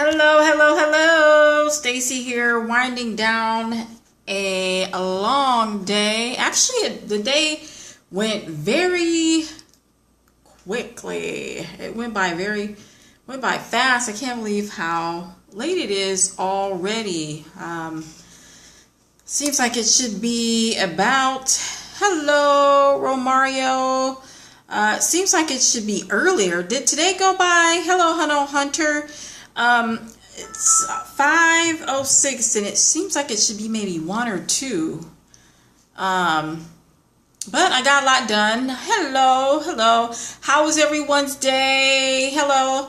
Hello, hello, hello. Stacey here, winding down a long day. Actually, the day went very quickly. It went by fast. I can't believe how late it is already. Seems like it should be about, hello, Romario. Seems like it should be earlier. Did today go by? Hello, Hunter. It's 5:06 and it seems like it should be maybe 1 or 2. But I got a lot done. Hello. How was everyone's day? Hello.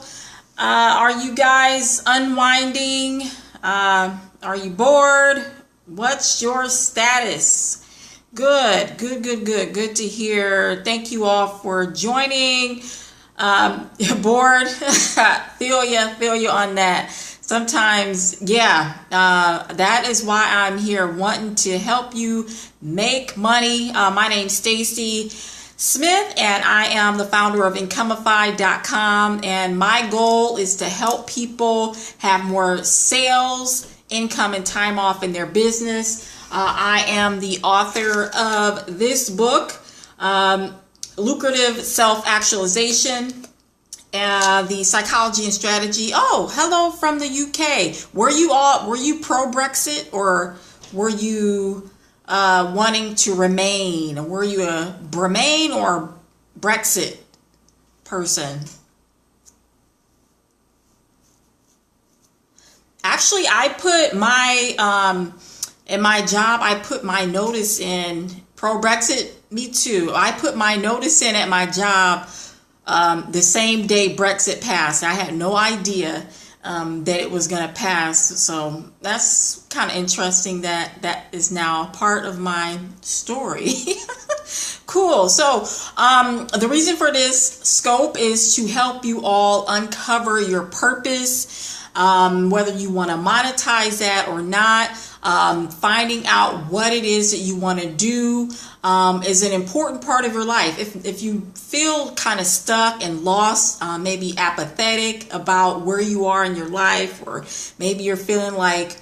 Are you guys unwinding? Are you bored? What's your status? Good to hear. Thank you all for joining. Bored. feel you on that. Sometimes, that is why I'm here, wanting to help you make money. My name's Stacey Smith and I am the founder of incomeify.com, and my goal is to help people have more sales, income, and time off in their business. I am the author of this book, Lucrative Self-Actualization, the Psychology and Strategy. Oh, hello from the UK. Were you pro-Brexit, or were you wanting to remain? Were you a Remain or Brexit person? Actually, I put my in my job, I put my notice in pro-Brexit. Me too. I put my notice in at my job the same day Brexit passed. I had no idea that it was going to pass. So that's kind of interesting that is now part of my story. Cool. So the reason for this scope is to help you all uncover your purpose, whether you want to monetize that or not. Finding out what it is that you want to do is an important part of your life. If you feel kind of stuck and lost, maybe apathetic about where you are in your life, or maybe you're feeling like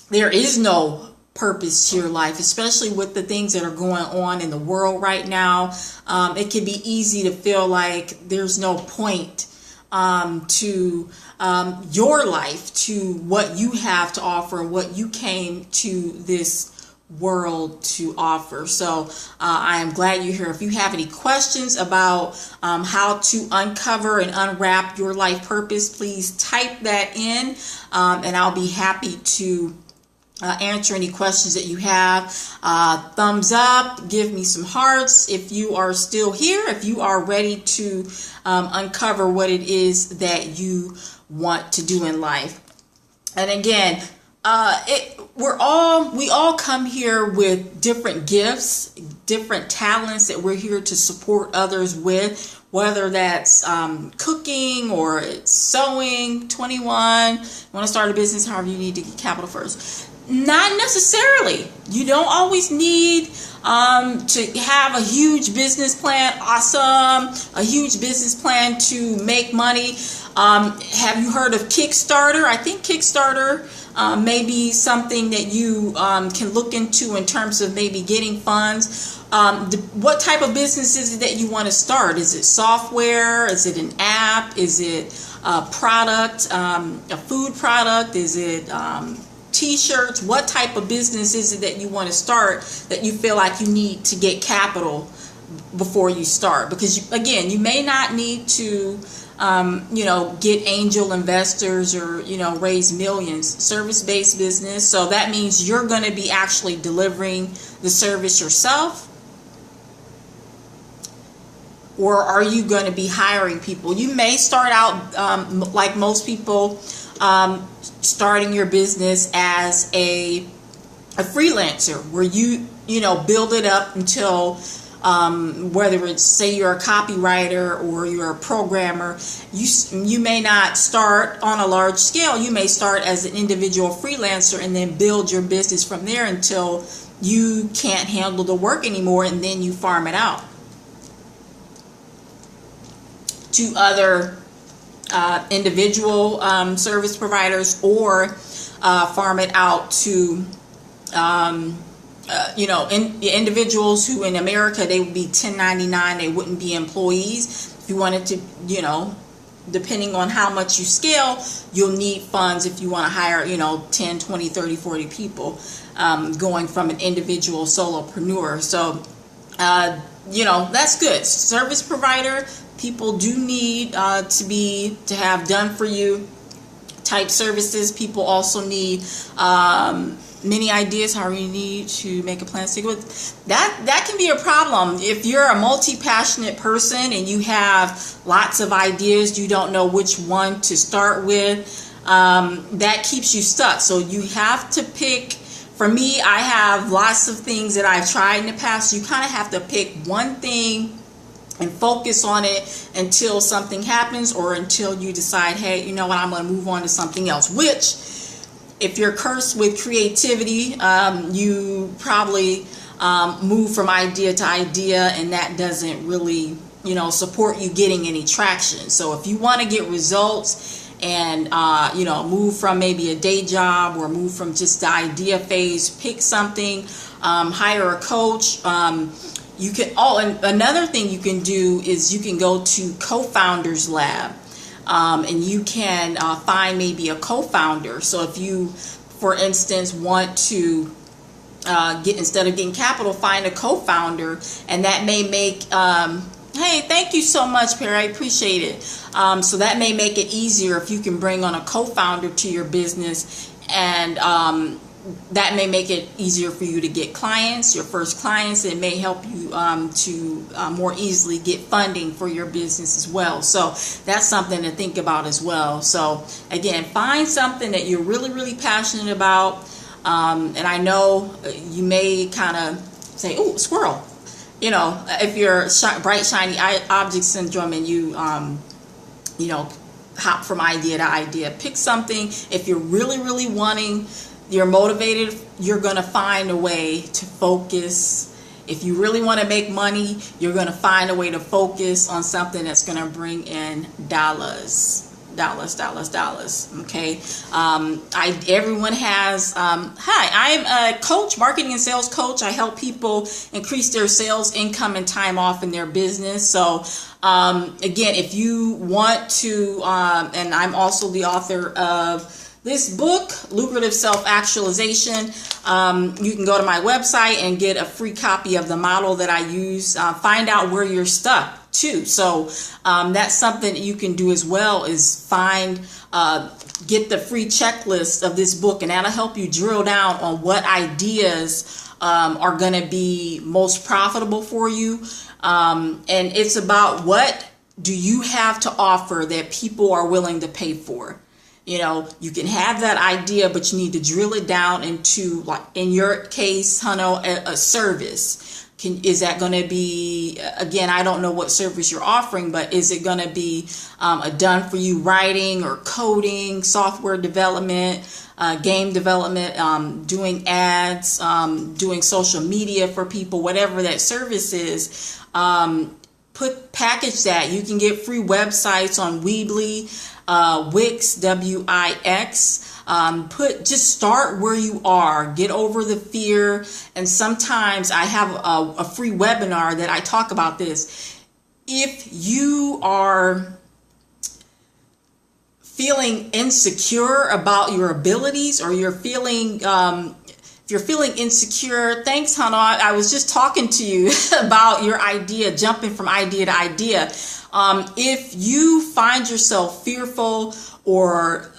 there is no purpose to your life, especially with the things that are going on in the world right now, it can be easy to feel like there's no point to your life, to what you have to offer, what you came to this world to offer. So I am glad you're here. If you have any questions about how to uncover and unwrap your life purpose, please type that in, and I'll be happy to answer any questions that you have. Thumbs up, give me some hearts if you are still here, if you are ready to uncover what it is that you want to do in life. And again, we all come here with different gifts, different talents that we're here to support others with, whether that's cooking or it's sewing. 21, you want to start a business, however you need to get capital first. Not necessarily. You don't always need to have a huge business plan. Awesome. A huge business plan to make money. Have you heard of Kickstarter? I think Kickstarter may be something that you can look into in terms of maybe getting funds. What type of business is it that you want to start? Is it software? Is it an app? Is it a product, a food product? Is it t-shirts? What type of business is it that you want to start that you feel like you need to get capital before you start? Because you may not need to get angel investors or raise millions. Service-based business, so that means you're going to be actually delivering the service yourself, or are you going to be hiring people? You may start out like most people, starting your business as a freelancer, where you build it up until whether it's, say, you're a copywriter or you're a programmer, you may not start on a large scale. You may start as an individual freelancer and then build your business from there until you can't handle the work anymore, and then you farm it out to other individual service providers, or farm it out to individuals who in America, they would be 1099, they wouldn't be employees. If you wanted to, depending on how much you scale, you'll need funds if you want to hire, 10, 20, 30, 40 people, going from an individual solopreneur. So, that's good. Service provider, people do need to have done for you type services. People also need many ideas how you need to make a plan to stick with. That can be a problem if you're a multi-passionate person and you have lots of ideas, you don't know which one to start with. That keeps you stuck. So you have to pick. For me, I have lots of things that I've tried in the past. You kind of have to pick one thing and focus on it until something happens, or until you decide, hey, you know what, I'm going to move on to something else. Which, if you're cursed with creativity, you probably move from idea to idea, and that doesn't really, support you getting any traction. So if you want to get results and, move from maybe a day job, or move from just the idea phase, pick something, hire a coach. You can, and another thing you can do is you can go to CoFounders Lab. And you can find maybe a co-founder. So if you, for instance, want to instead of getting capital, find a co-founder, and that may make, hey, thank you so much, Perry, I appreciate it. So that may make it easier if you can bring on a co-founder to your business, and that may make it easier for you to get clients, your first clients. It may help you to more easily get funding for your business as well. So that's something to think about as well. So again, find something that you're really, really passionate about. And I know you may kind of say, "Oh, squirrel." If you're bright, shiny object syndrome and you, hop from idea to idea, pick something. If you're really, really wanting, you're motivated, you're going to find a way to focus. If you really want to make money, you're going to find a way to focus on something that's going to bring in dollars. Okay. Everyone has, hi, I'm a coach, marketing and sales coach. I help people increase their sales, income, and time off in their business. So, again, if you want to, and I'm also the author of this book, Lucrative Self-Actualization. You can go to my website and get a free copy of the model that I use. Find out where you're stuck too. So that's something that you can do as well, is get the free checklist of this book, and that'll help you drill down on what ideas are going to be most profitable for you. And it's about, what do you have to offer that people are willing to pay for? You can have that idea, but you need to drill it down into, like in your case, a service. Is that going to be, again, I don't know what service you're offering, but is it going to be a done for you writing or coding, software development, game development, doing ads, doing social media for people, whatever that service is. Package that. You can get free websites on Weebly, Wix, Wix. Just start where you are, get over the fear. And sometimes I have a free webinar that I talk about this. If you are feeling insecure about your abilities, or you're feeling, if you're feeling insecure, thanks, Hannah. I was just talking to you about your idea, jumping from idea to idea. If you find yourself fearful or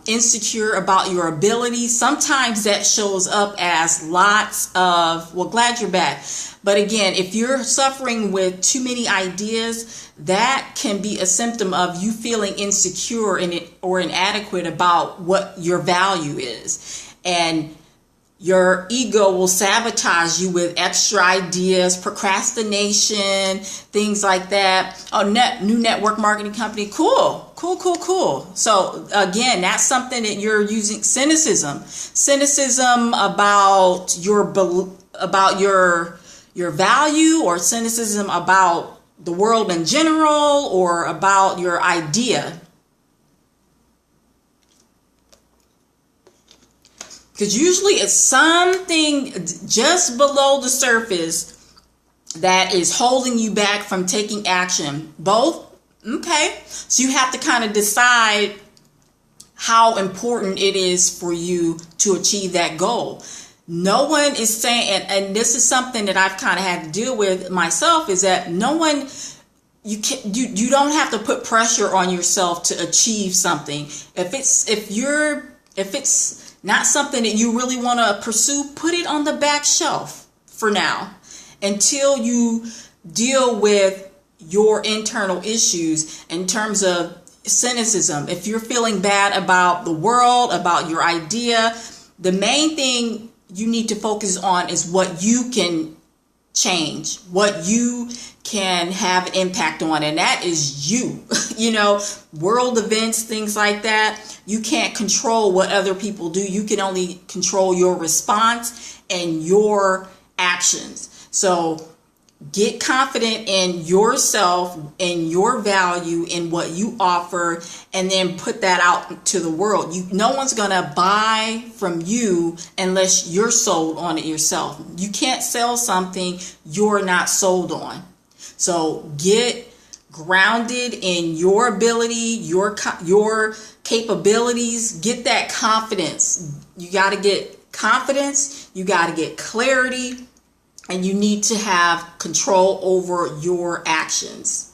insecure about your abilities, sometimes that shows up as lots of, well, glad you're back. But again, if you're suffering with too many ideas, that can be a symptom of you feeling insecure or inadequate about what your value is. And your ego will sabotage you with extra ideas, procrastination, things like that. Oh, new network marketing company. Cool. So again, that's something that you're using. Cynicism about your value, or cynicism about the world in general, or about your idea. Because usually it's something just below the surface that is holding you back from taking action. Both? Okay. So you have to kind of decide how important it is for you to achieve that goal. No one is saying, and this is something that I've kind of had to deal with myself, is that no one, you don't have to put pressure on yourself to achieve something. If it's not something that you really want to pursue, put it on the back shelf for now until you deal with your internal issues in terms of cynicism. If you're feeling bad about the world, about your idea, the main thing you need to focus on is what you can change, what you can have an impact on, and that is you. World events, things like that, you can't control what other people do. You can only control your response and your actions. So get confident in yourself and your value in what you offer, and then put that out to the world. No one's going to buy from you unless you're sold on it yourself. You can't sell something you're not sold on. So get grounded in your ability, your capabilities. Get that confidence. You got to get confidence. You got to get clarity. And you need to have control over your actions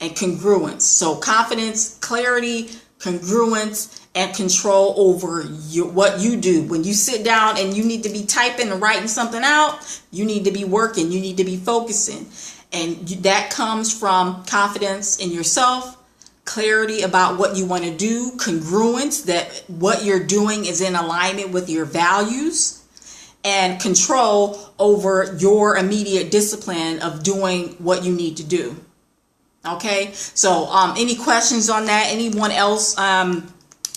and congruence. So confidence, clarity, congruence, and control over what you do. When you sit down and you need to be typing and writing something out, you need to be working. You need to be focusing. And that comes from confidence in yourself, clarity about what you want to do, congruence, that what you're doing is in alignment with your values, and control over your immediate discipline of doing what you need to do. Okay, so any questions on that? Anyone else?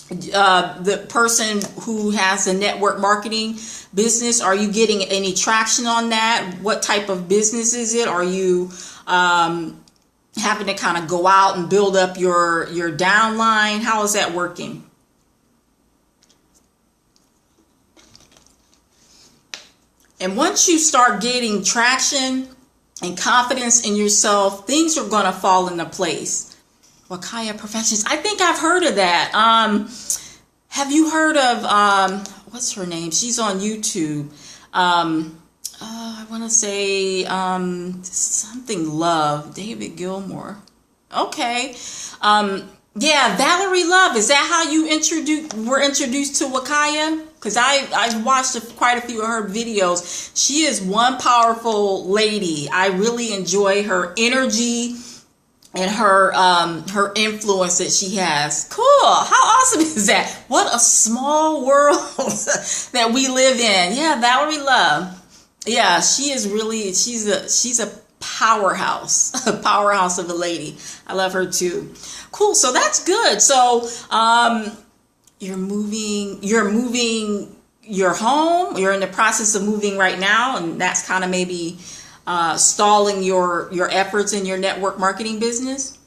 The person who has a network marketing business, are you getting any traction on that? What type of business is it? Are you having to kind of go out and build up your downline? How is that working? And once you start getting traction and confidence in yourself, things are going to fall into place. Wakaya Professions. I think I've heard of that. Have you heard of, what's her name? She's on YouTube. I want to say something Love. David Gilmore. Okay. Yeah, Valerie Love. Is that how you were introduced to Wakaya? Because I watched quite a few of her videos. She is one powerful lady. I really enjoy her energy and her influence that she has. Cool. How awesome is that? What a small world that we live in. Yeah, Valerie Love. Yeah, she is really, she's a powerhouse, a powerhouse of a lady. I love her too. Cool. So that's good. So, you're moving your home. You're in the process of moving right now. And that's kind of maybe, stalling your efforts in your network marketing business.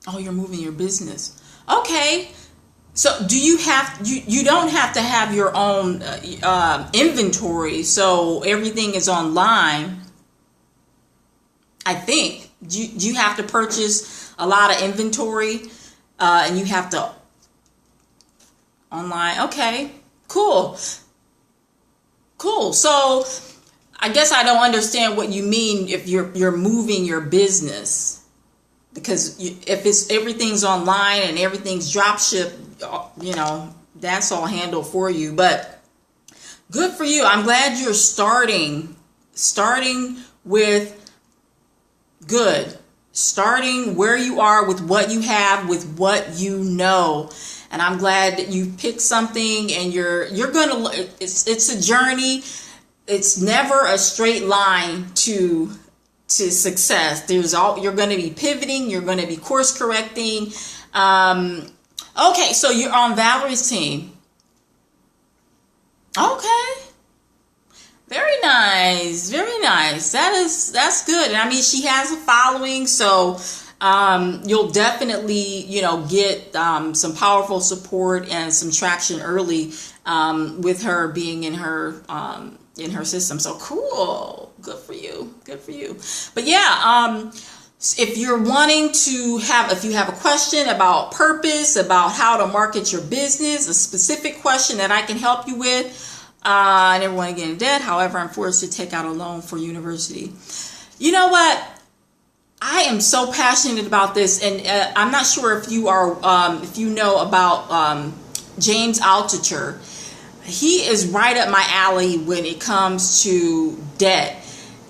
Oh, you're moving your business. Okay. So do you don't have to have your own inventory, so everything is online, I think. Do you have to purchase a lot of inventory and you have to online? Okay, cool. So I guess I don't understand what you mean if you're moving your business, because if everything's online and everything's drop ship, that's all handled for you. But good for you. I'm glad you're starting with good, starting where you are with what you have, with what you know. And I'm glad that you picked something, and you're gonna. It's a journey. It's never a straight line to success. You're going to be pivoting. You're going to be course correcting. Okay, so you're on Valerie's team. Okay. Very nice. Very nice. That's good. And I mean, she has a following, so you'll definitely, get some powerful support and some traction early with her being in her system. So cool. Good for you. Good for you. But yeah, if you're wanting to if you have a question about purpose, about how to market your business, a specific question that I can help you with, I never want to get in debt. However, I'm forced to take out a loan for university. You know what? I am so passionate about this, and I'm not sure if you know about James Altucher. He is right up my alley when it comes to debt.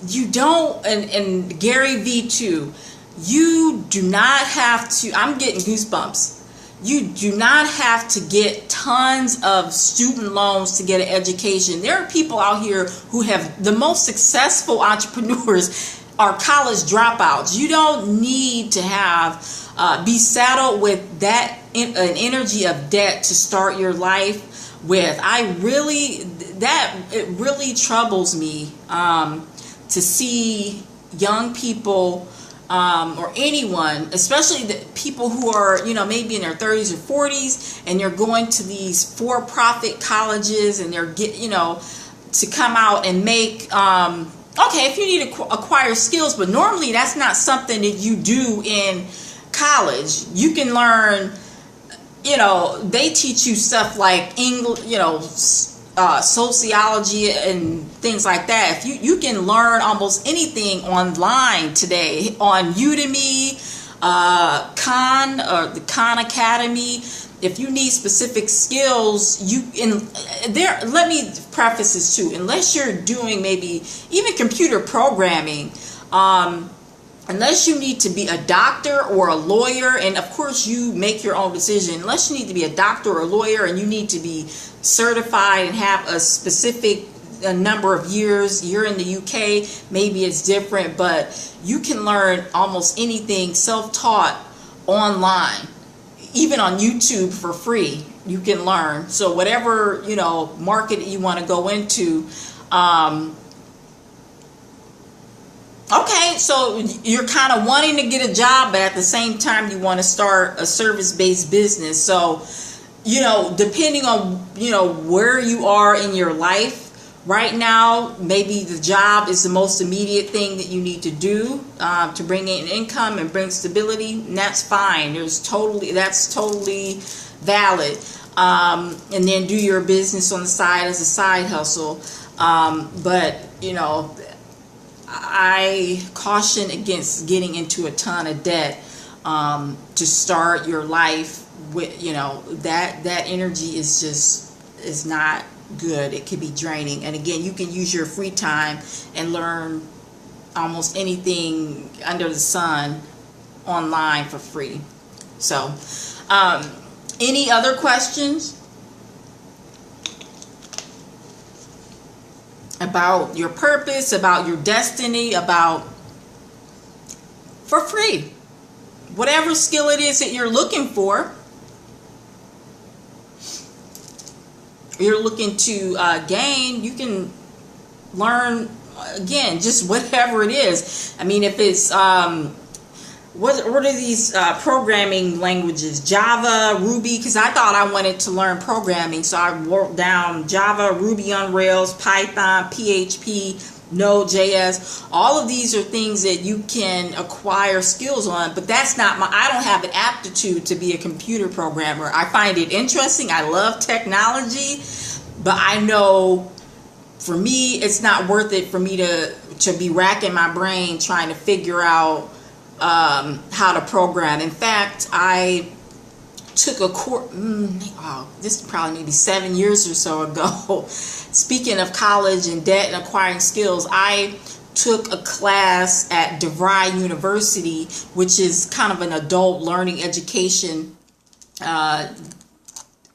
You don't, and Gary V too, you do not have to, I'm getting goosebumps. You do not have to get tons of student loans to get an education. There are people out here who have the most successful entrepreneurs are college dropouts. You don't need to be saddled with an energy of debt to start your life with. It really troubles me to see young people or anyone, especially the people who are, maybe in their 30s or 40s, and you're going to these for-profit colleges, and they're to come out and make, okay, if you need to acquire skills, but normally that's not something that you do in college. You can learn, they teach you stuff like English, sociology and things like that. If you can learn almost anything online today on Udemy, Khan or the Khan Academy. If you need specific skills, let me preface this too. Unless you're doing maybe even computer programming, unless you need to be a doctor or a lawyer, and of course you make your own decision, unless you need to be a doctor or a lawyer and you need to be certified and have a specific number of years, you're in the UK, maybe it's different, but you can learn almost anything self-taught online, even on YouTube for free. You can learn. So whatever, market you want to go into, okay, so you're kind of wanting to get a job, but at the same time you want to start a service-based business. So, depending on, where you are in your life right now, maybe the job is the most immediate thing that you need to do to bring in income and bring stability, and that's fine. That's totally valid. And then do your business on the side as a side hustle. But, I caution against getting into a ton of debt to start your life with, that energy is not good. It can be draining. And again, you can use your free time and learn almost anything under the sun online for free. So, any other questions about your purpose, about your destiny, for free? Whatever skill it is that you're looking for, you're looking to gain, you can learn, again, just whatever it is. I mean, if it's, what are these programming languages? Java, Ruby, because I thought I wanted to learn programming, so I wrote down Java, Ruby on Rails, Python, PHP, Node.js. All of these are things that you can acquire skills on, but that's not I don't have an aptitude to be a computer programmer. I find it interesting. I love technology, but I know for me, it's not worth it for me to be racking my brain trying to figure out how to program. In fact, I took a course, this is probably maybe 7 years or so ago. Speaking of college and debt and acquiring skills, I took a class at Devry University, which is kind of an adult learning education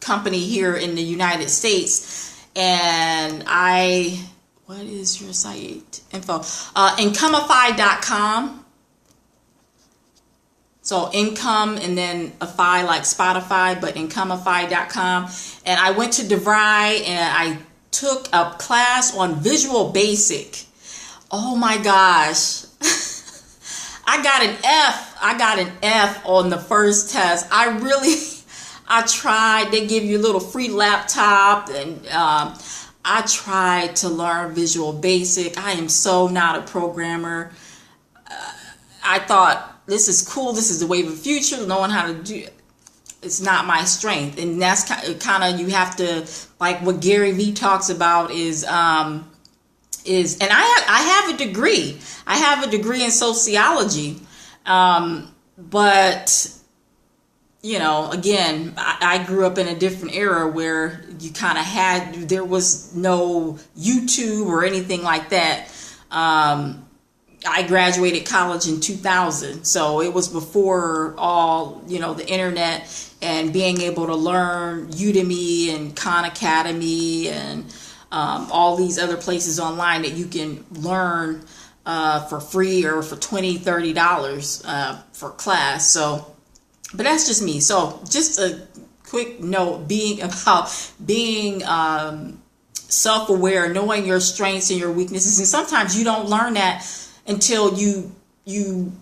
company here in the United States. And what is your site info? Incomeify.com. So income and then a fi like Spotify, but incomeify.com. And I went to Devry and I took a class on Visual Basic. Oh my gosh. I got an F. I got an F on the first test. I tried. They give you a little free laptop, and I tried to learn Visual Basic. I am so not a programmer. I thought, this is cool. This is the wave of the future. Knowing how to do it. It's not my strength. And that's kind of, you have to, like what Gary Vee talks about is, and I have a degree. I have a degree in sociology. But, you know, again, I grew up in a different era where you kind of there was no YouTube or anything like that. I graduated college in 2000, so it was before all, you know, the internet and being able to learn Udemy and Khan Academy and all these other places online that you can learn for free or for $20, $30 for class. So, but that's just me. So just a quick note, being self-aware, knowing your strengths and your weaknesses. And sometimes you don't learn that until you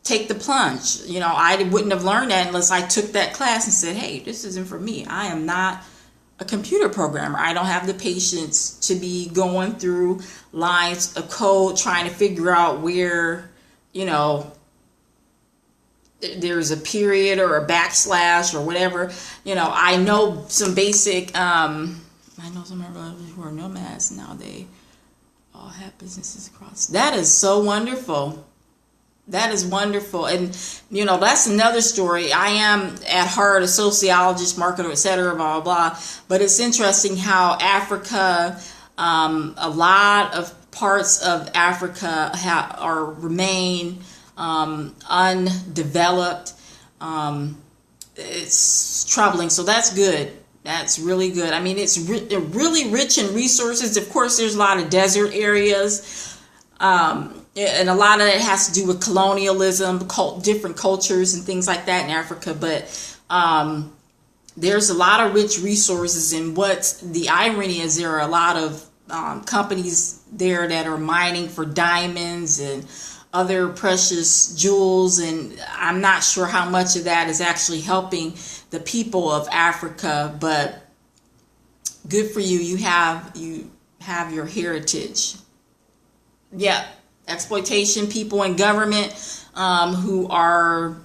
take the plunge. You know, I wouldn't have learned that unless I took that class and said, hey, this isn't for me. I am not a computer programmer. I don't have the patience to be going through lines of code trying to figure out where, you know, there's a period or a backslash or whatever. You know, I know some basic, I know some everybody who are nomads now. They all have businesses across. That is so wonderful. That is wonderful. And, you know, that's another story. I am at heart a sociologist, marketer, etc., blah, blah, blah. But it's interesting how Africa, a lot of parts of Africa remain undeveloped. It's troubling. So that's good. That's really good. I mean, it's really rich in resources. Of course, there's a lot of desert areas. And a lot of it has to do with colonialism, different cultures and things like that in Africa. But there's a lot of rich resources. And what the irony is, there are a lot of companies there that are mining for diamonds and other precious jewels. And I'm not sure how much of that is actually helping the people of Africa. But good for you. You have your heritage. Yeah. Exploitation, people in government who are,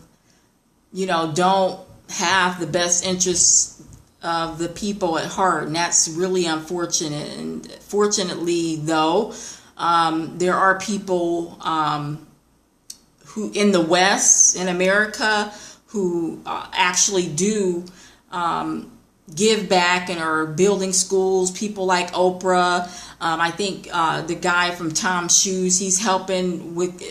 you know, don't have the best interests of the people at heart. And that's really unfortunate. And fortunately, though, there are people who in the West, in America, who actually do give back and are building schools. People like Oprah. I think the guy from Tom's Shoes, he's helping with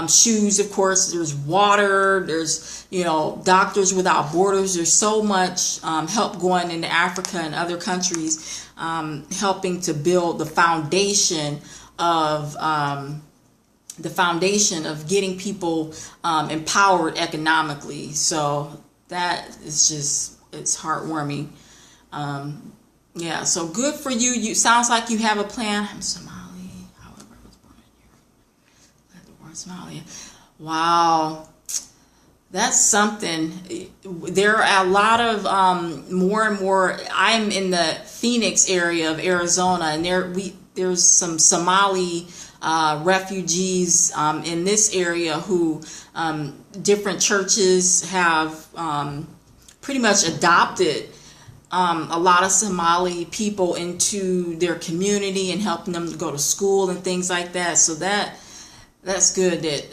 shoes. Of course, there's water. There's, you know, Doctors Without Borders. There's so much help going into Africa and other countries, helping to build the foundation of getting people empowered economically. So that is just, it's heartwarming. Yeah, so good for you. You sounds like you have a plan. I'm Somali, however, I was born in Somalia. Wow, that's something. There are a lot of more and more. I'm in the Phoenix area of Arizona, and there's some Somali refugees in this area who different churches have pretty much adopted a lot of Somali people into their community and helping them to go to school and things like that. So that's good that,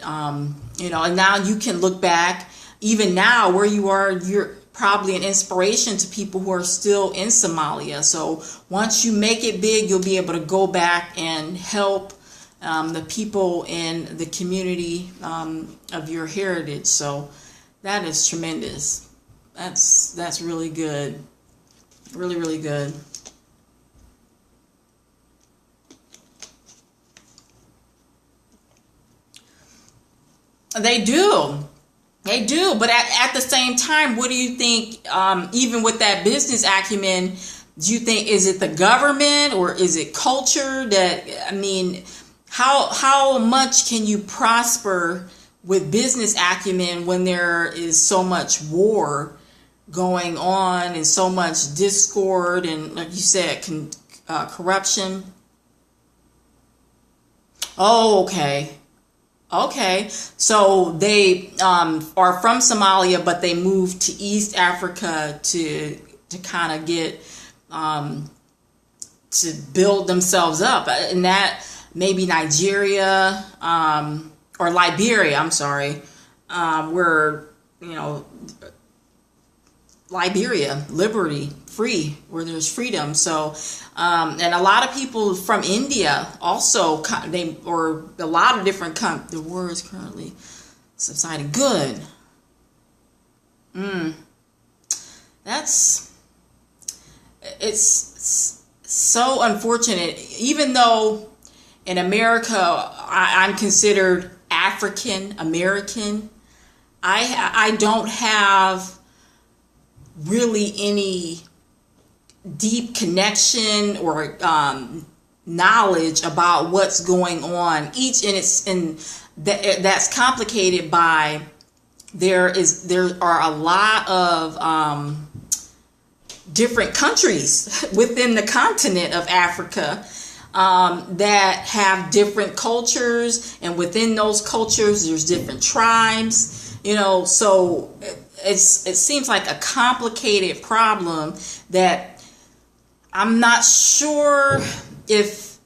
you know, and now you can look back, even now where you are, you're probably an inspiration to people who are still in Somalia. So once you make it big, you'll be able to go back and help the people in the community of your heritage. So that is tremendous. That's really good. Really, really good. They do. But at the same time, what do you think, even with that business acumen, do you think, is it the government or is it culture that, I mean, how much can you prosper with business acumen when there is so much war going on and so much discord and, like you said, corruption? Oh, okay. Okay. So they are from Somalia, but they moved to East Africa to kind of get to build themselves up. And that maybe Nigeria or Liberia, I'm sorry, where, you know, Liberia, liberty, free, where there's freedom. So, and a lot of people from India also, or a lot of different, the war is currently subsiding. Good. It's so unfortunate. Even though in America, I'm considered African American, I don't have really any deep connection or knowledge about what's going on. That's complicated by there are a lot of different countries within the continent of Africa that have different cultures, and within those cultures there's different tribes, you know, so it seems like a complicated problem that I'm not sure if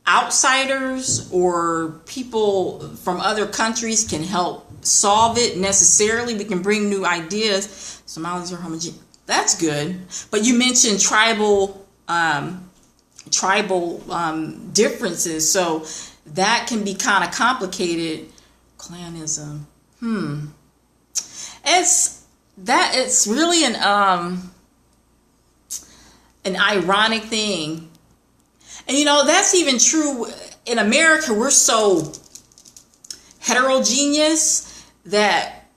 outsiders or people from other countries can help solve it necessarily. We can bring new ideas. Somalis are homogeneous. That's good. But you mentioned tribal differences, so that can be kind of complicated. Clanism. It's really an ironic thing. And you know, that's even true in America. We're so heterogeneous that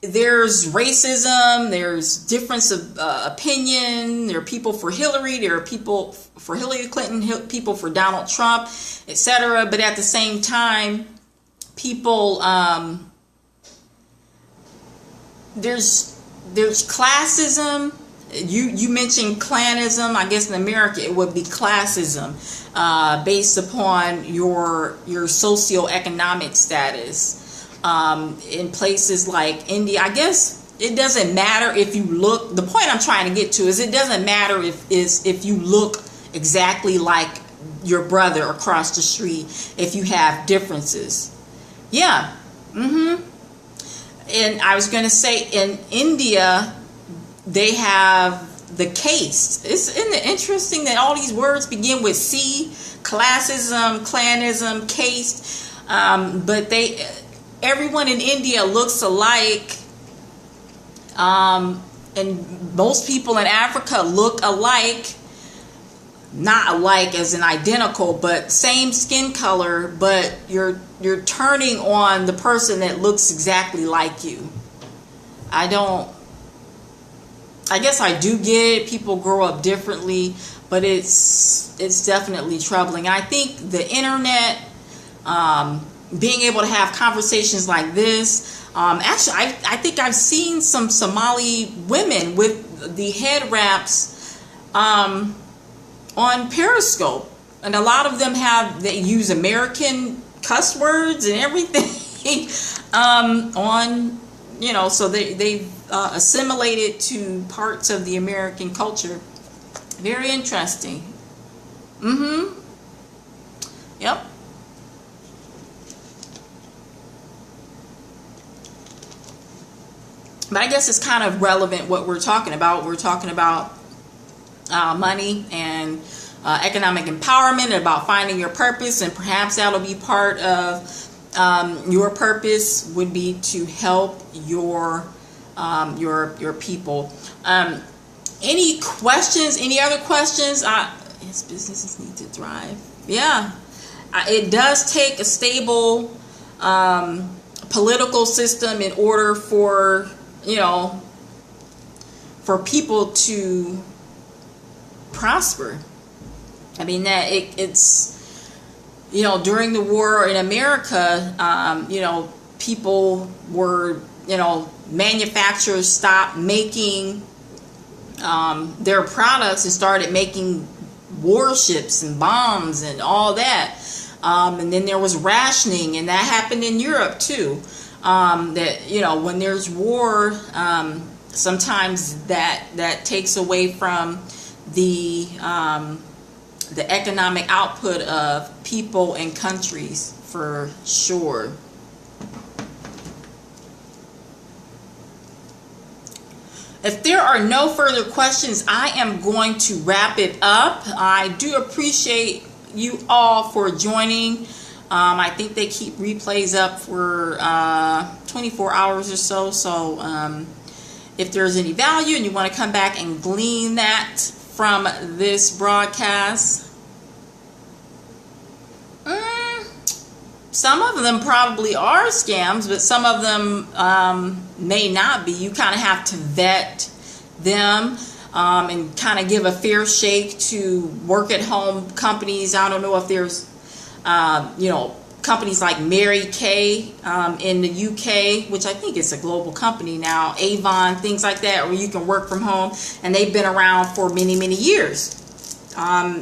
there's racism, there's difference of opinion. There are people for Hillary, there are people for Hillary Clinton, people for Donald Trump, etc. But at the same time, people there's classism. You mentioned clanism. I guess in America it would be classism, based upon your socioeconomic status. In places like India, I guess it doesn't matter if you look. The point I'm trying to get to is it doesn't matter if you look exactly like your brother across the street if you have differences. Yeah. And I was going to say in India, they have the caste. Isn't it interesting that all these words begin with C? Classism, clanism, caste. But everyone in India looks alike. And most people in Africa look alike. Not alike as in identical, but same skin color, but you're turning on the person that looks exactly like you. I guess I do get it. People grow up differently, but it's definitely troubling. I think the internet, being able to have conversations like this, actually, I think I've seen some Somali women with the head wraps on Periscope, and a lot of them they use American cuss words and everything on, you know, so they've assimilated to parts of the American culture. Very interesting. Yep. But I guess it's kind of relevant what we're talking about. We're talking about money and economic empowerment, and about finding your purpose, and perhaps that'll be part of your purpose would be to help your people. Any questions? Any other questions? Yes, businesses need to thrive. Yeah, it does take a stable political system in order for, you know, for people to prosper. I mean, that it's during the war in America, people were, manufacturers stopped making their products and started making warships and bombs and all that. And then there was rationing, and that happened in Europe too. That, when there's war, sometimes that takes away from the economic output of people and countries, for sure. If there are no further questions, I am going to wrap it up. I do appreciate you all for joining. I think they keep replays up for 24 hours or so. So if there's any value and you want to come back and glean that from this broadcast, some of them probably are scams, but some of them may not be. You kind of have to vet them and kind of give a fair shake to work-at-home companies. I don't know if there's, companies like Mary Kay in the UK, which I think is a global company now, Avon, things like that, where you can work from home, and they've been around for many, many years.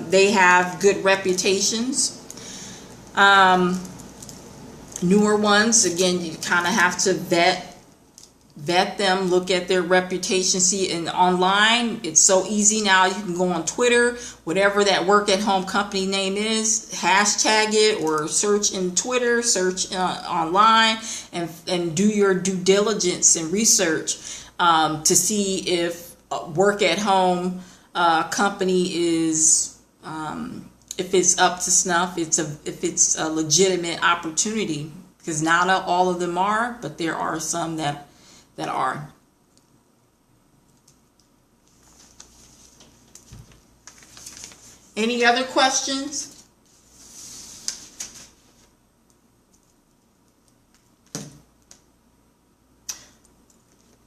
They have good reputations. Newer ones, again, you kind of have to vet them, look at their reputation, see it online. It's so easy now. You can go on Twitter, whatever that work at home company name is, hashtag it, or search in Twitter, search online, and do your due diligence and research to see if a work at home company is if it's up to snuff, if it's a legitimate opportunity, because not all of them are, but there are some that are. Any other questions?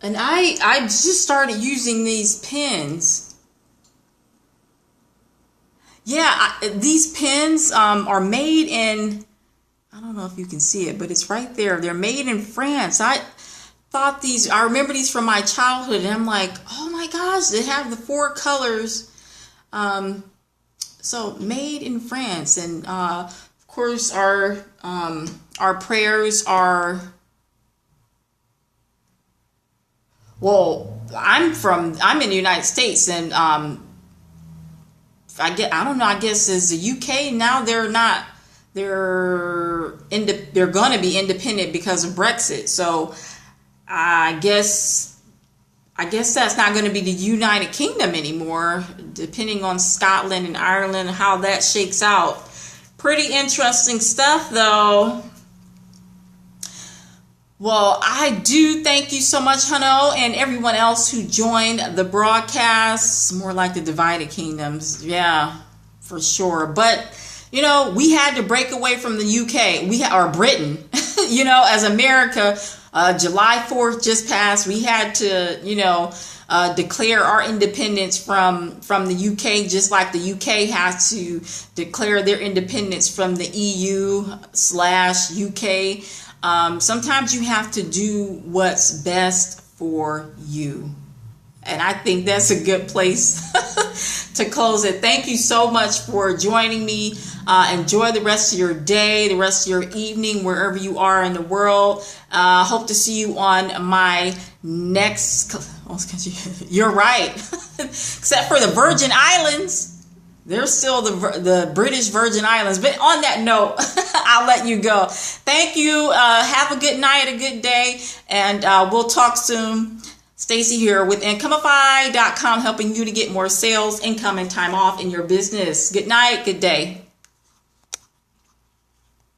And I just started using these pins. Yeah, these pins are made in, I don't know if you can see it, but it's right there. They're made in France. I remember these from my childhood, and I'm like, oh my gosh, they have the 4 colors. So made in France. And of course our prayers are, well, I'm in the United States, and I don't know, I guess is the UK now, they're going to be independent because of Brexit. So I guess that's not going to be the United Kingdom anymore, depending on Scotland and Ireland, how that shakes out. Pretty interesting stuff, though. Well, I do thank you so much, Hano, and everyone else who joined the broadcast. More like the divided kingdoms. Yeah, for sure. But, we had to break away from the UK. Or Britain, as America. July 4th just passed. We had to, declare our independence from the UK, just like the UK has to declare their independence from the EU/UK. Sometimes you have to do what's best for you. And I think that's a good place to close it. Thank you so much for joining me. Enjoy the rest of your day, the rest of your evening, wherever you are in the world. Hope to see you on my next... You're right. Except for the Virgin Islands. They're still the British Virgin Islands. But on that note, I'll let you go. Thank you. Have a good night, a good day, and we'll talk soon. Stacey here with incomeify.com, helping you to get more sales, income, and time off in your business. Good night, good day.